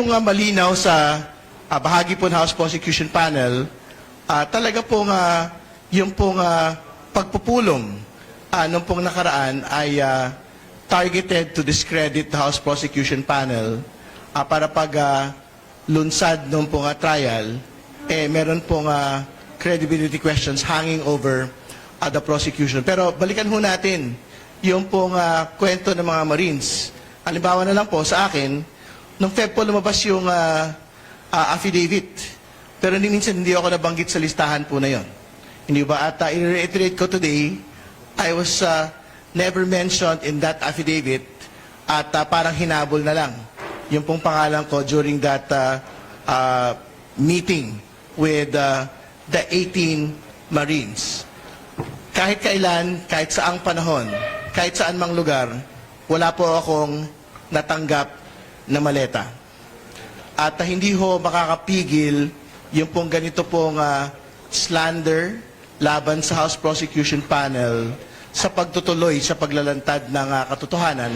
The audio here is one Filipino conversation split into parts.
Kung malinaw sa bahagi po ng House Prosecution Panel, talaga pong yung pong pagpupulong nung pong nakaraan ay targeted to discredit the House Prosecution Panel para pag lunsad nung pong trial, meron pong credibility questions hanging over the prosecution. Pero balikan ho natin yung pong kwento ng mga Marines. Halimbawa na lang po sa akin, nung Feb po lumabas yung affidavit. Pero minsan hindi ako nabanggit sa listahan po na yon. Hindi ba? At i-reiterate ko today, I was never mentioned in that affidavit at parang hinabol na lang yung pong pangalan ko during that meeting with the 18 Marines. Kahit kailan, kahit saang panahon, kahit saan mang lugar, wala po akong natanggap na maleta. At hindi ho makakapigil yung pong ganito pong slander laban sa House Prosecution Panel sa pagtutuloy sa paglalantad ng katotohanan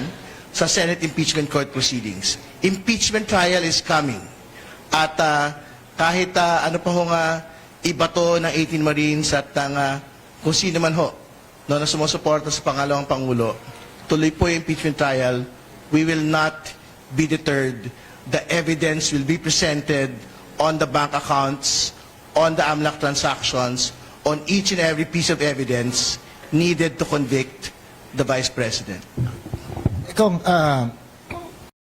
sa Senate Impeachment Court proceedings. Impeachment trial is coming. At kahit ano pa ho ibato ng 18 Marines at kung sino man ho na sumusuporta sa pangalawang Pangulo, tuloy po yung impeachment trial, we will not be deterred. The evidence will be presented on the bank accounts, on the AMLAC transactions, on each and every piece of evidence needed to convict the Vice President. Kung